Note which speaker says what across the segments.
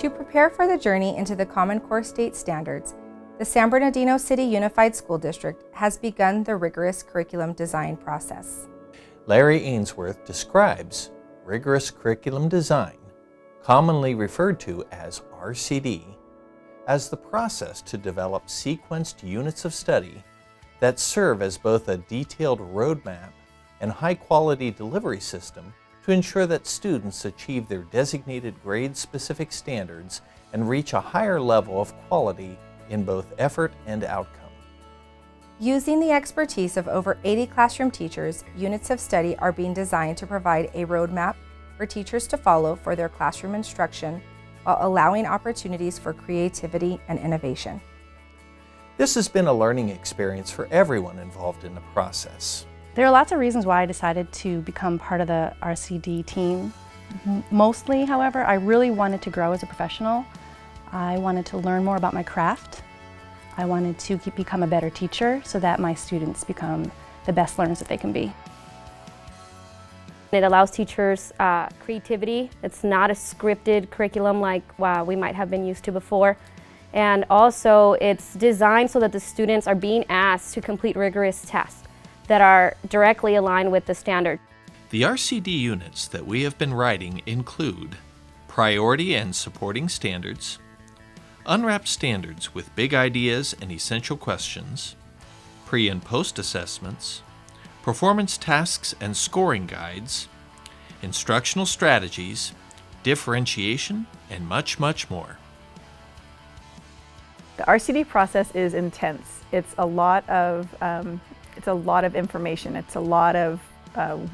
Speaker 1: To prepare for the journey into the Common Core state standards, the San Bernardino City Unified School District has begun the rigorous curriculum design process.
Speaker 2: Larry Ainsworth describes rigorous curriculum design, commonly referred to as RCD, as the process to develop sequenced units of study that serve as both a detailed roadmap and high-quality delivery system to ensure that students achieve their designated grade-specific standards and reach a higher level of quality in both effort and outcome.
Speaker 1: Using the expertise of over 80 classroom teachers, units of study are being designed to provide a roadmap for teachers to follow for their classroom instruction while allowing opportunities for creativity and innovation.
Speaker 2: This has been a learning experience for everyone involved in the process.
Speaker 3: There are lots of reasons why I decided to become part of the RCD team. Mostly, however, I really wanted to grow as a professional. I wanted to learn more about my craft. I wanted to become a better teacher so that my students become the best learners that they can be.
Speaker 4: It allows teachers creativity. It's not a scripted curriculum like we might have been used to before. And also it's designed so that the students are being asked to complete rigorous tests that are directly aligned with the standard.
Speaker 2: The RCD units that we have been writing include priority and supporting standards, unwrapped standards with big ideas and essential questions, pre- and post-assessments, performance tasks and scoring guides, instructional strategies, differentiation, and much, much more.
Speaker 5: The RCD process is intense. It's a lot of information. It's a lot of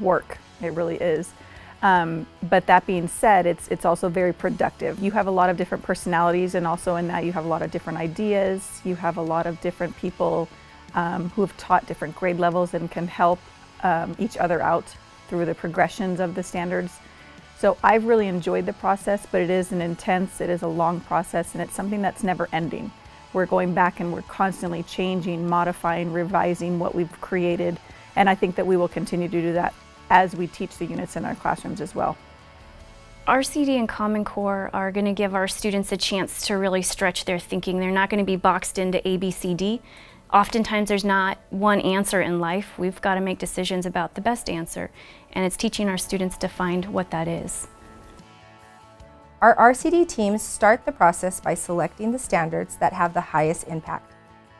Speaker 5: work. It really is. But that being said, it's also very productive. You have a lot of different personalities, and also in that you have a lot of different ideas. You have a lot of different people who have taught different grade levels and can help each other out through the progressions of the standards. So I've really enjoyed the process, but it is it is a long process, and it's something that's never ending. We're going back and we're constantly changing, modifying, revising what we've created, and I think that we will continue to do that as we teach the units in our classrooms as well.
Speaker 6: RCD and Common Core are going to give our students a chance to really stretch their thinking. They're not going to be boxed into A, B, C, D. Oftentimes there's not one answer in life. We've got to make decisions about the best answer, and it's teaching our students to find what that is.
Speaker 1: Our RCD teams start the process by selecting the standards that have the highest impact.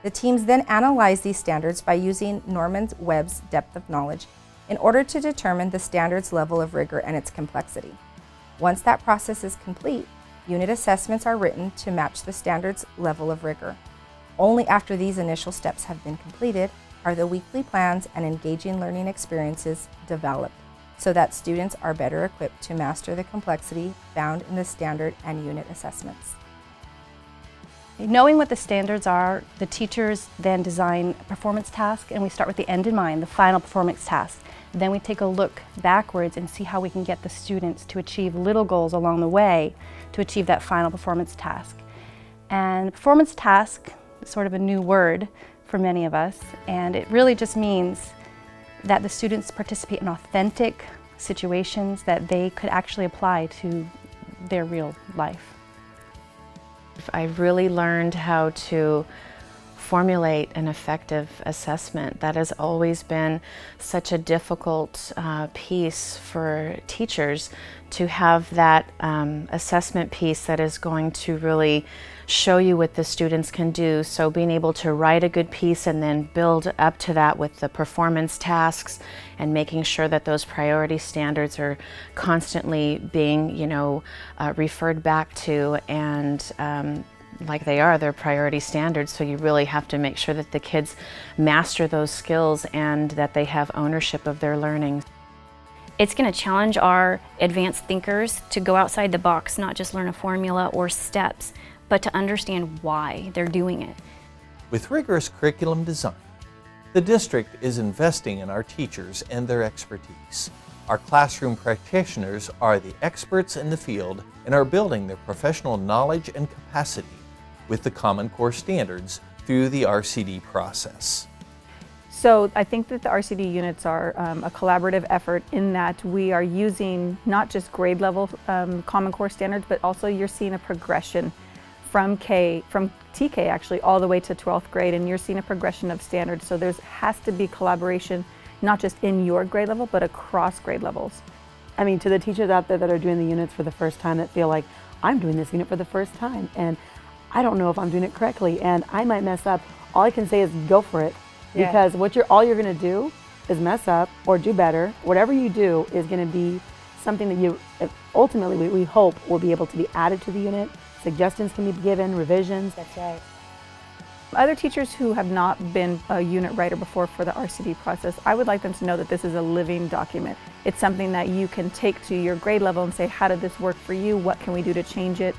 Speaker 1: The teams then analyze these standards by using Norman Webb's depth of knowledge in order to determine the standard's level of rigor and its complexity. Once that process is complete, unit assessments are written to match the standard's level of rigor. Only after these initial steps have been completed are the weekly plans and engaging learning experiences developed, so that students are better equipped to master the complexity found in the standard and unit assessments.
Speaker 3: Knowing what the standards are, the teachers then design a performance task, and we start with the end in mind, the final performance task. Then we take a look backwards and see how we can get the students to achieve little goals along the way to achieve that final performance task. And performance task is sort of a new word for many of us, and it really just means that the students participate in authentic situations that they could actually apply to their real life.
Speaker 7: I've really learned how to formulate an effective assessment. That has always been such a difficult piece for teachers, to have that assessment piece that is going to really show you what the students can do. So being able to write a good piece and then build up to that with the performance tasks, and making sure that those priority standards are constantly being, referred back to, and like they're priority standards, so you really have to make sure that the kids master those skills and that they have ownership of their learning.
Speaker 6: It's going to challenge our advanced thinkers to go outside the box, not just learn a formula or steps, but to understand why they're doing it.
Speaker 2: With rigorous curriculum design, the district is investing in our teachers and their expertise. Our classroom practitioners are the experts in the field and are building their professional knowledge and capacity with the Common Core standards through the RCD process.
Speaker 5: So I think that the RCD units are a collaborative effort in that we are using not just grade level Common Core standards, but also you're seeing a progression from TK actually all the way to 12th grade, and you're seeing a progression of standards. So there has to be collaboration, not just in your grade level, but across grade levels.
Speaker 8: I mean, to the teachers out there that are doing the units for the first time that feel like, I'm doing this unit for the first time and I don't know if I'm doing it correctly and I might mess up, all I can say is go for it. Because all you're going to do is mess up or do better. Whatever you do is going to be something that you ultimately we hope will be able to be added to the unit. Suggestions can be given, revisions.
Speaker 1: That's right.
Speaker 5: Other teachers who have not been a unit writer before for the RCD process, I would like them to know that this is a living document. It's something that you can take to your grade level and say, how did this work for you? What can we do to change it?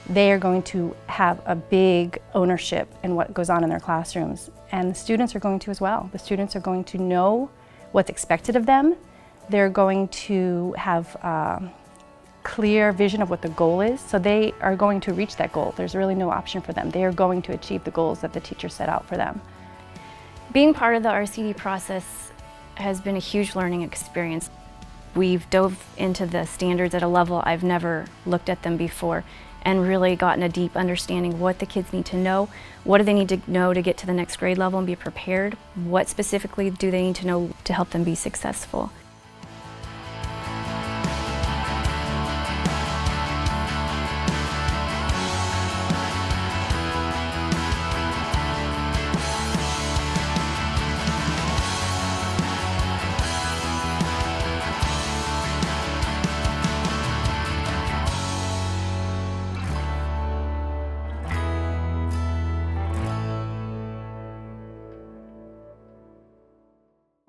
Speaker 3: They are going to have a big ownership in what goes on in their classrooms, and the students are going to as well. The students are going to know what's expected of them. They're going to have a clear vision of what the goal is, so they are going to reach that goal. There's really no option for them. They are going to achieve the goals that the teacher set out for them.
Speaker 6: Being part of the RCD process has been a huge learning experience. We've dove into the standards at a level I've never looked at them before, and really gotten a deep understanding of what the kids need to know, what do they need to know to get to the next grade level and be prepared, what specifically do they need to know to help them be successful.